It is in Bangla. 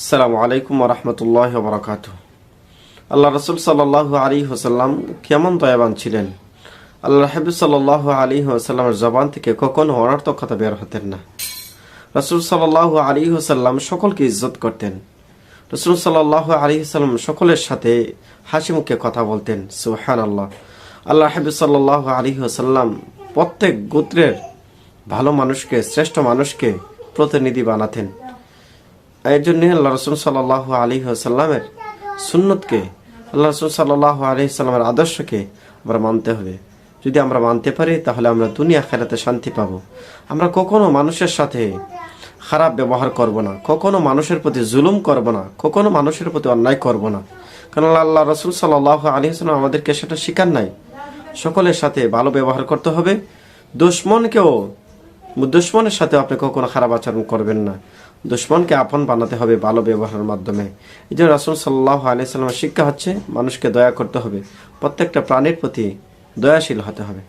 আসসালামু আলাইকুম ওয়া রাহমাতুল্লাহি ওয়া বারাকাতুহু। আল্লাহ রাসূল সাল্লাল্লাহু আলাইহি ওয়াসাল্লাম কেমন দয়াবান ছিলেন। আল্লাহ হাবিব সাল্লাল্লাহু আলাইহি ওয়াসাল্লামের জবান থেকে কখনো অনর্থক কথা বের হতেন না। রাসূল সাল্লাল্লাহু আলাইহি ওয়াসাল্লাম সকলকে ইজ্জত করতেন। রাসূল সাল্লাল্লাহু আলাইহি ওয়াসাল্লাম সকলের সাথে হাসি মুখে কথা বলতেন। সুবহানাল্লাহ। আল্লাহ হাবিব সাল্লাল্লাহু আলাইহি ওয়াসাল্লাম প্রত্যেক গোত্রের ভালো মানুষকে, শ্রেষ্ঠ মানুষকে প্রতিনিধি বানাতেন। এই জন্য আল্লাহ রসুল সাল্লাল্লাহু আলাইহি ওয়াসাল্লামের সুন্নতকে, আল্লাহ রসুল সাল্লাল্লাহু আলাইহি ওয়াসাল্লামের আদর্শকে আমরা মানতে হবে। যদি আমরা মানতে পারি তাহলে আমরা দুনিয়া আখিরাতে শান্তি পাবো। আমরা কখনো মানুষের সাথে খারাপ ব্যবহার করব না, কখনো মানুষের প্রতি জুলুম করব না, কখনো মানুষের প্রতি অন্যায় করব না। কারণ আল্লাহ রসুল সাল্লাল্লাহু আলাইহি ওয়াসাল্লাম আমাদেরকে সেটা শিখান নাই। সকলের সাথে ভালো ব্যবহার করতে হবে। দুশ্মনের সাথে আপনি কখনো খারাপ আচরণ করবেন না। দুশ্মনকে আপন বানাতে হবে ভালো ব্যবহারের মাধ্যমে। এই যে রাসূল সাল্লাল্লাহু আলাইহি ওয়াসাল্লামের শিক্ষা হচ্ছে মানুষকে দয়া করতে হবে, প্রত্যেকটা প্রাণীর প্রতি দয়াশীল হতে হবে।